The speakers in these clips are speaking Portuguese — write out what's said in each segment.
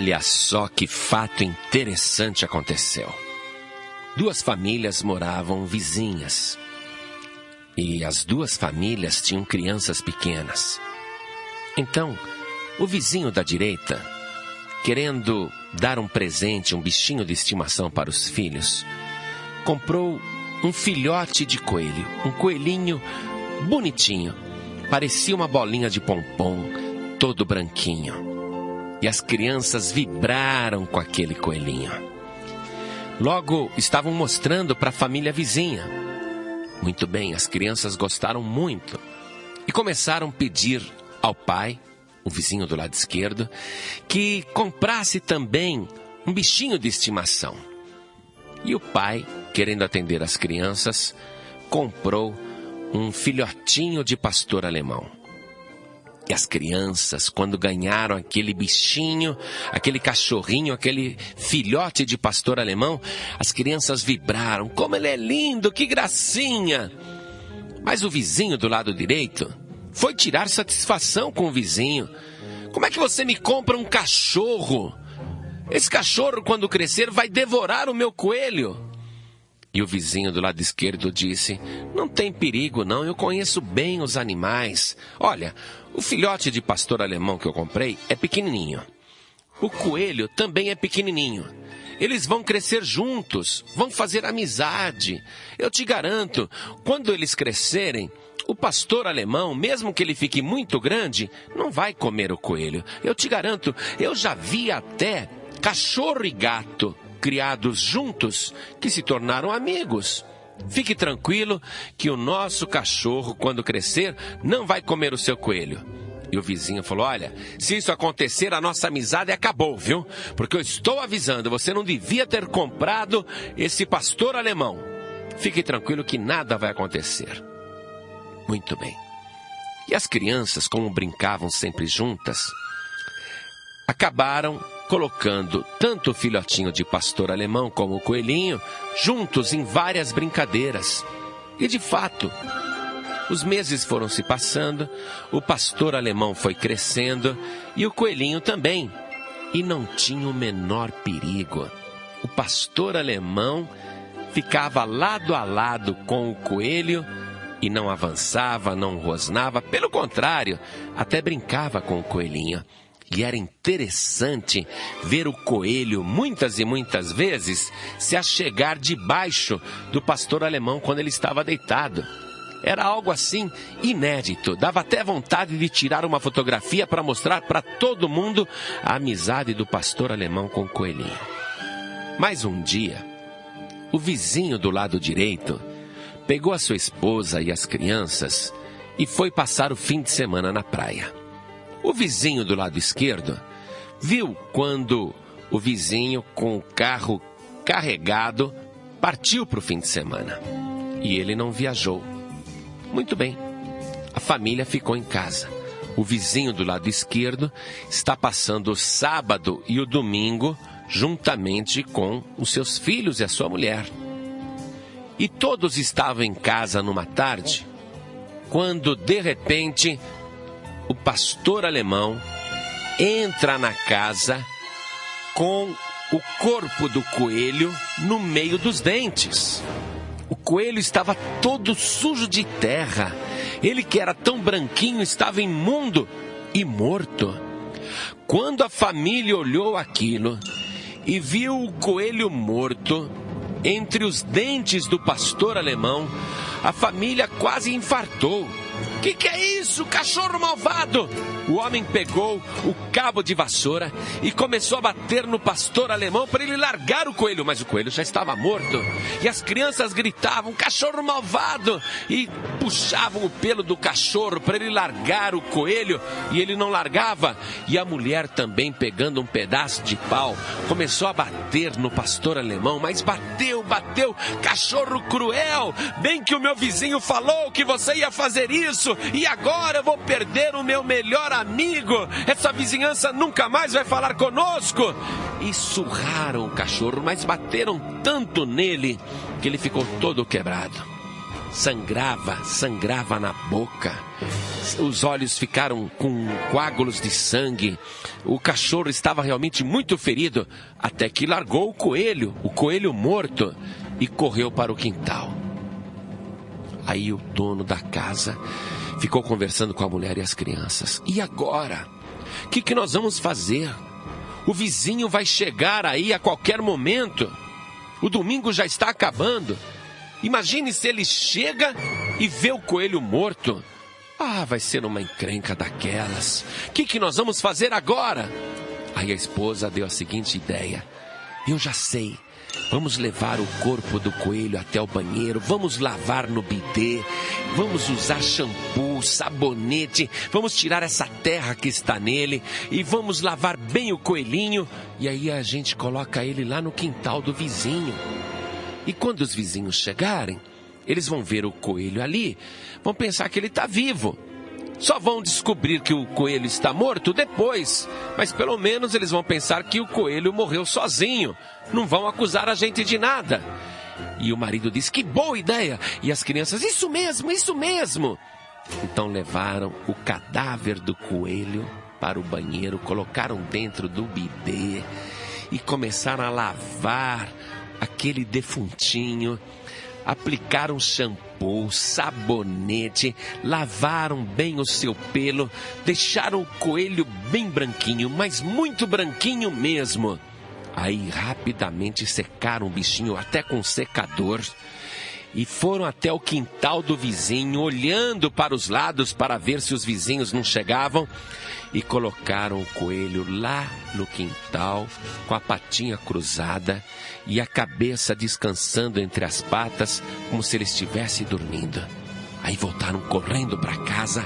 Olha só que fato interessante aconteceu. Duas famílias moravam vizinhas. E as duas famílias tinham crianças pequenas. Então, o vizinho da direita, querendo dar um presente, um bichinho de estimação para os filhos, comprou um filhote de coelho, um coelhinho bonitinho, parecia uma bolinha de pompom, todo branquinho. E as crianças vibraram com aquele coelhinho. Logo, estavam mostrando para a família vizinha. Muito bem, as crianças gostaram muito e começaram a pedir ao pai, o vizinho do lado esquerdo, que comprasse também um bichinho de estimação. E o pai, querendo atender as crianças, comprou um filhotinho de pastor alemão. E as crianças, quando ganharam aquele bichinho, aquele cachorrinho, aquele filhote de pastor alemão, as crianças vibraram. Como ele é lindo, que gracinha! Mas o vizinho do lado direito foi tirar satisfação com o vizinho. Como é que você me compra um cachorro? Esse cachorro, quando crescer, vai devorar o meu coelho. E o vizinho do lado esquerdo disse: não tem perigo não, eu conheço bem os animais. Olha, o filhote de pastor alemão que eu comprei é pequenininho. O coelho também é pequenininho. Eles vão crescer juntos, vão fazer amizade. Eu te garanto, quando eles crescerem, o pastor alemão, mesmo que ele fique muito grande, não vai comer o coelho. Eu te garanto, eu já vi até cachorro e gato criados juntos, que se tornaram amigos. Fique tranquilo que o nosso cachorro, quando crescer, não vai comer o seu coelho. E o vizinho falou: olha, se isso acontecer, a nossa amizade acabou, viu? Porque eu estou avisando, você não devia ter comprado esse pastor alemão. Fique tranquilo que nada vai acontecer. Muito bem. E as crianças, como brincavam sempre juntas, acabaram colocando tanto o filhotinho de pastor alemão como o coelhinho juntos em várias brincadeiras. E de fato, os meses foram se passando, o pastor alemão foi crescendo e o coelhinho também. E não tinha o menor perigo. O pastor alemão ficava lado a lado com o coelho e não avançava, não rosnava, pelo contrário, até brincava com o coelhinho. E era interessante ver o coelho, muitas e muitas vezes, se achegar debaixo do pastor alemão quando ele estava deitado. Era algo assim inédito, dava até vontade de tirar uma fotografia para mostrar para todo mundo a amizade do pastor alemão com o coelhinho. Mas um dia, o vizinho do lado direito pegou a sua esposa e as crianças e foi passar o fim de semana na praia. O vizinho do lado esquerdo viu quando o vizinho, com o carro carregado, partiu para o fim de semana. E ele não viajou. Muito bem, a família ficou em casa. O vizinho do lado esquerdo está passando o sábado e o domingo juntamente com os seus filhos e a sua mulher. E todos estavam em casa numa tarde, quando de repente o pastor alemão entra na casa com o corpo do coelho no meio dos dentes. O coelho estava todo sujo de terra. Ele, que era tão branquinho, estava imundo e morto. Quando a família olhou aquilo e viu o coelho morto entre os dentes do pastor alemão, a família quase infartou. Que é isso, cachorro malvado? O homem pegou o cabo de vassoura e começou a bater no pastor alemão para ele largar o coelho, mas o coelho já estava morto. E as crianças gritavam: cachorro malvado! E puxavam o pelo do cachorro para ele largar o coelho, e ele não largava. E a mulher também, pegando um pedaço de pau, começou a bater no pastor alemão, mas bateu, cachorro cruel! Bem que o meu vizinho falou que você ia fazer isso, e agora eu vou perder o meu melhor amigo. Essa vizinhança nunca mais vai falar conosco. E surraram o cachorro, mas bateram tanto nele que ele ficou todo quebrado. sangrava na boca. Os olhos ficaram com coágulos de sangue. O cachorro estava realmente muito ferido, até que largou o coelho morto, e correu para o quintal. Aí o dono da casa ficou conversando com a mulher e as crianças. E agora? O que nós vamos fazer? O vizinho vai chegar aí a qualquer momento. O domingo já está acabando. Imagine se ele chega e vê o coelho morto. Vai ser uma encrenca daquelas. O que nós vamos fazer agora? Aí a esposa deu a seguinte ideia. Eu já sei. Vamos levar o corpo do coelho até o banheiro, vamos lavar no bidê, vamos usar shampoo, sabonete, vamos tirar essa terra que está nele e vamos lavar bem o coelhinho, e aí a gente coloca ele lá no quintal do vizinho. E quando os vizinhos chegarem, eles vão ver o coelho ali, vão pensar que ele está vivo. Só vão descobrir que o coelho está morto depois, mas pelo menos eles vão pensar que o coelho morreu sozinho. Não vão acusar a gente de nada. E o marido disse, que boa ideia. E as crianças, isso mesmo, isso mesmo. Então levaram o cadáver do coelho para o banheiro, colocaram dentro do bidê e começaram a lavar aquele defuntinho. Aplicaram shampoo, sabonete, lavaram bem o seu pelo, deixaram o coelho bem branquinho, mas muito branquinho mesmo. Aí rapidamente secaram o bichinho até com secador e foram até o quintal do vizinho, olhando para os lados para ver se os vizinhos não chegavam, e colocaram o coelho lá no quintal com a patinha cruzada e a cabeça descansando entre as patas, como se ele estivesse dormindo. Aí voltaram correndo para casa,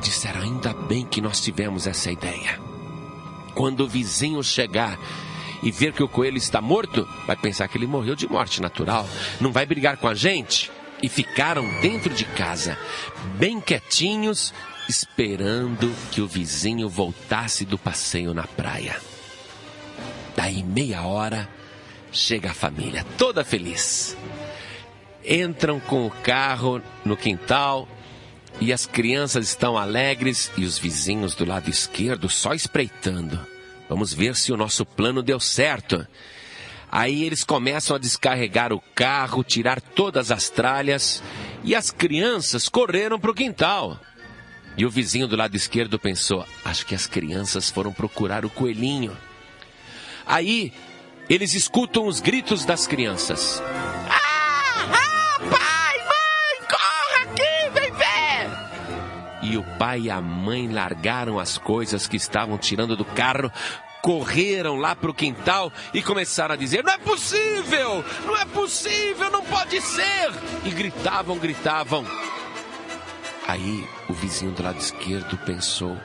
disseram, ainda bem que nós tivemos essa ideia. Quando o vizinho chegar e ver que o coelho está morto, vai pensar que ele morreu de morte natural, não vai brigar com a gente. E ficaram dentro de casa, bem quietinhos, esperando que o vizinho voltasse do passeio na praia. Daí meia hora, chega a família, toda feliz. Entram com o carro no quintal e as crianças estão alegres e os vizinhos do lado esquerdo só espreitando. Vamos ver se o nosso plano deu certo. Aí eles começam a descarregar o carro, tirar todas as tralhas e as crianças correram para o quintal. E o vizinho do lado esquerdo pensou, acho que as crianças foram procurar o coelhinho. Aí eles escutam os gritos das crianças. Pai, mãe, corra aqui, vem ver! E o pai e a mãe largaram as coisas que estavam tirando do carro, correram lá para o quintal e começaram a dizer, não é possível, não pode ser! E gritavam. Aí o vizinho do lado esquerdo pensou,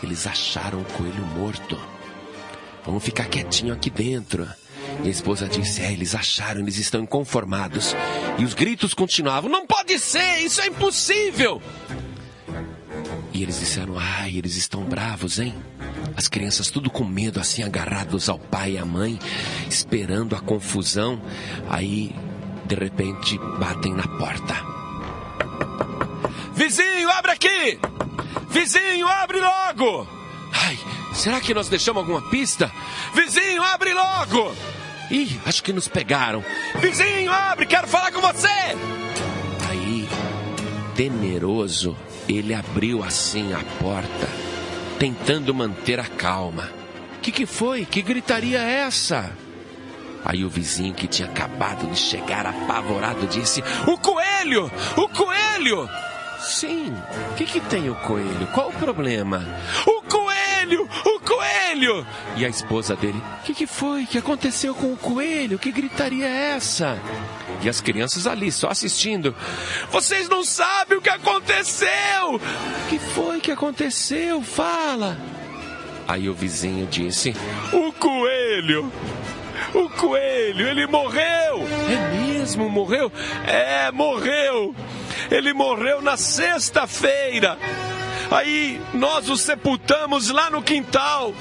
eles acharam o coelho morto. Vamos ficar quietinho aqui dentro. E a esposa disse, eles acharam, eles estão inconformados. E os gritos continuavam, não pode ser, isso é impossível. E eles disseram, eles estão bravos, hein? As crianças tudo com medo, assim, agarrados ao pai e à mãe, esperando a confusão. Aí, de repente, batem na porta. Vizinho, abre aqui! Vizinho, abre logo! Será que nós deixamos alguma pista? Vizinho, abre logo! Ih, acho que nos pegaram. Vizinho, abre, quero falar com você! Aí, temeroso, ele abriu assim a porta, tentando manter a calma. Que foi? Que gritaria é essa? Aí o vizinho, que tinha acabado de chegar apavorado, disse, o coelho! O coelho! Sim, o que tem o coelho? Qual o problema? O coelho! O coelho! E a esposa dele, o que foi? O que aconteceu com o coelho? Que gritaria é essa? E as crianças ali, só assistindo. Vocês não sabem o que aconteceu! O que foi que aconteceu? Fala! Aí o vizinho disse, o coelho! O coelho, ele morreu! É mesmo? Morreu? É, morreu! Ele morreu na sexta-feira. Aí nós o sepultamos lá no quintal.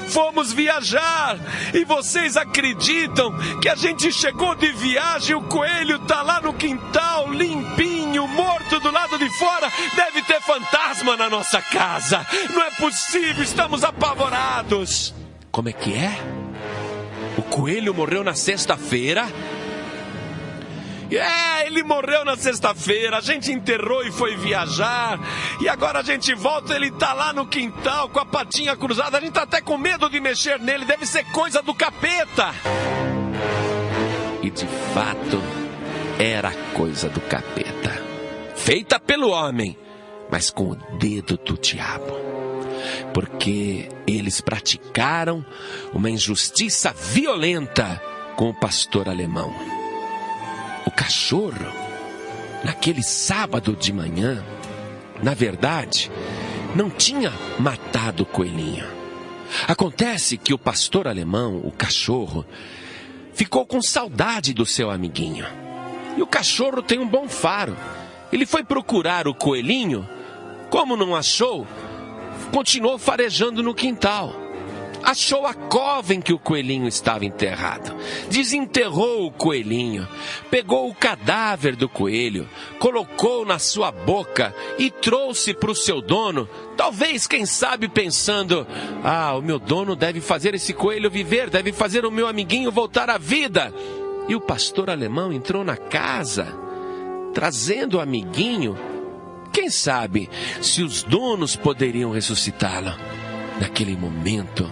Fomos viajar e vocês acreditam que a gente chegou de viagem e o coelho tá lá no quintal, limpinho, morto do lado de fora? Deve ter fantasma na nossa casa. Não é possível, estamos apavorados. Como é que é? O coelho morreu na sexta-feira? Ele morreu na sexta-feira, a gente enterrou e foi viajar, e agora a gente volta, ele tá lá no quintal com a patinha cruzada, a gente tá até com medo de mexer nele, deve ser coisa do capeta. E de fato, era coisa do capeta, feita pelo homem, mas com o dedo do diabo, porque eles praticaram uma injustiça violenta com o pastor alemão. O cachorro, naquele sábado de manhã, na verdade, não tinha matado o coelhinho. Acontece que o pastor alemão, o cachorro, ficou com saudade do seu amiguinho. E o cachorro tem um bom faro. Ele foi procurar o coelhinho, como não achou, continuou farejando no quintal. Achou a cova em que o coelhinho estava enterrado. Desenterrou o coelhinho, pegou o cadáver do coelho, colocou na sua boca e trouxe para o seu dono, talvez, quem sabe, pensando: o meu dono deve fazer esse coelho viver, deve fazer o meu amiguinho voltar à vida. E o pastor alemão entrou na casa, trazendo o amiguinho. Quem sabe se os donos poderiam ressuscitá-lo. Naquele momento,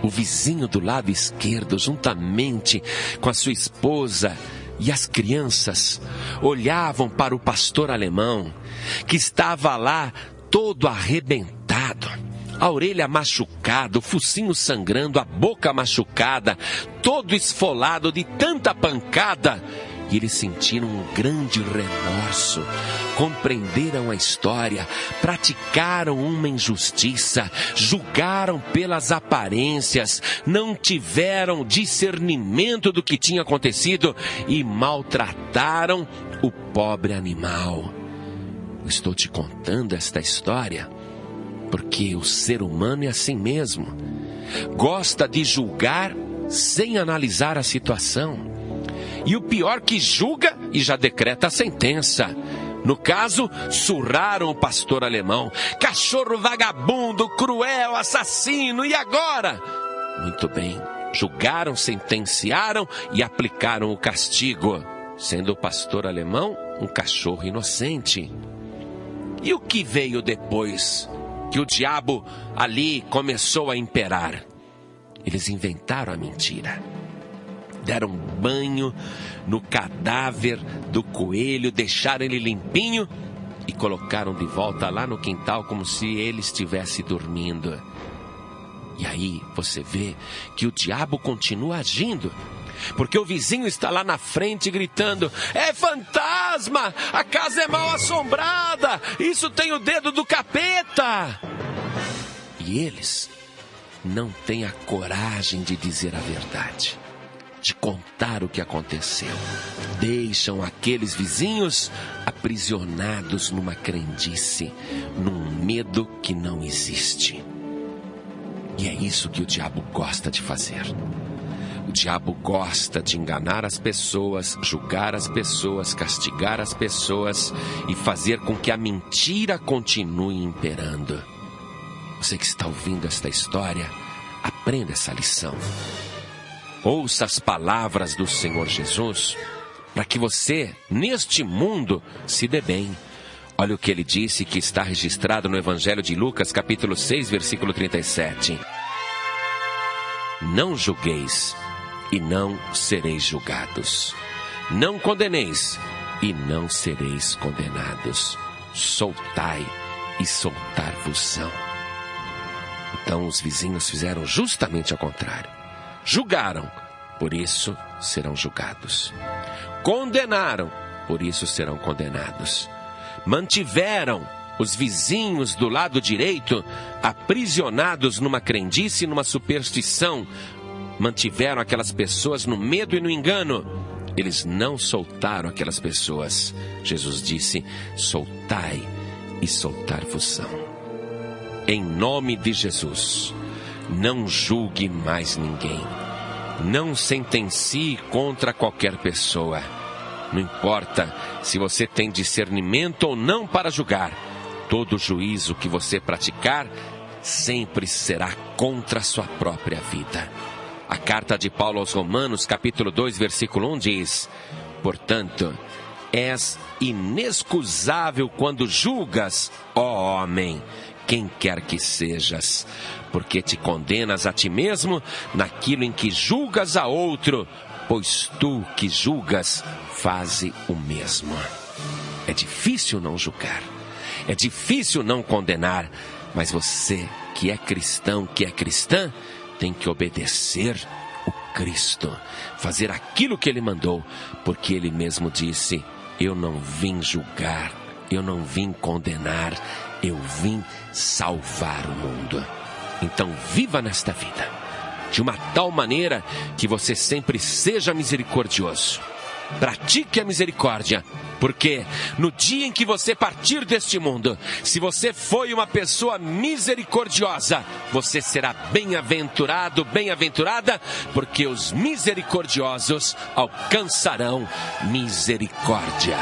o vizinho do lado esquerdo, juntamente com a sua esposa e as crianças, olhavam para o pastor alemão, que estava lá todo arrebentado, a orelha machucada, o focinho sangrando, a boca machucada, todo esfolado de tanta pancada. E eles sentiram um grande remorso, compreenderam a história, praticaram uma injustiça, julgaram pelas aparências, não tiveram discernimento do que tinha acontecido e maltrataram o pobre animal. Eu estou te contando esta história porque o ser humano é assim mesmo. Gosta de julgar sem analisar a situação. E o pior, que julga e já decreta a sentença. No caso, surraram o pastor alemão. Cachorro vagabundo, cruel, assassino. E agora? Muito bem, julgaram, sentenciaram e aplicaram o castigo, sendo o pastor alemão um cachorro inocente. E o que veio depois que o diabo ali começou a imperar? Eles inventaram a mentira. Deram banho no cadáver do coelho, deixaram ele limpinho e colocaram de volta lá no quintal como se ele estivesse dormindo. E aí você vê que o diabo continua agindo, porque o vizinho está lá na frente gritando: é fantasma, a casa é mal assombrada, isso tem o dedo do capeta. E eles não têm a coragem de dizer a verdade, de contar o que aconteceu. Deixam aqueles vizinhos aprisionados numa crendice, num medo que não existe. E é isso que o diabo gosta de fazer. O diabo gosta de enganar as pessoas, julgar as pessoas, castigar as pessoas e fazer com que a mentira continue imperando. Você que está ouvindo esta história, aprenda essa lição. Ouça as palavras do Senhor Jesus, para que você, neste mundo, se dê bem. Olha o que ele disse, que está registrado no Evangelho de Lucas, capítulo 6, versículo 37. Não julgueis, e não sereis julgados. Não condeneis, e não sereis condenados. Soltai, e soltar-vos-ão. Então os vizinhos fizeram justamente ao contrário. Julgaram, por isso serão julgados. Condenaram, por isso serão condenados. Mantiveram os vizinhos do lado direito aprisionados numa crendice e numa superstição. Mantiveram aquelas pessoas no medo e no engano. Eles não soltaram aquelas pessoas. Jesus disse: soltai e soltar-vos-ão. Em nome de Jesus, não julgue mais ninguém. Não sentencie contra qualquer pessoa. Não importa se você tem discernimento ou não para julgar. Todo juízo que você praticar sempre será contra a sua própria vida. A carta de Paulo aos Romanos, capítulo 2, versículo 1 diz: portanto, és inexcusável quando julgas, ó homem, quem quer que sejas, porque te condenas a ti mesmo naquilo em que julgas a outro, pois tu que julgas, faze o mesmo. É difícil não julgar, é difícil não condenar, mas você que é cristão, que é cristã, tem que obedecer o Cristo, fazer aquilo que Ele mandou, porque Ele mesmo disse: eu não vim julgar, eu não vim condenar, eu vim salvar o mundo. Então viva nesta vida de uma tal maneira que você sempre seja misericordioso. Pratique a misericórdia, porque no dia em que você partir deste mundo, se você foi uma pessoa misericordiosa, você será bem-aventurado, bem-aventurada, porque os misericordiosos alcançarão misericórdia.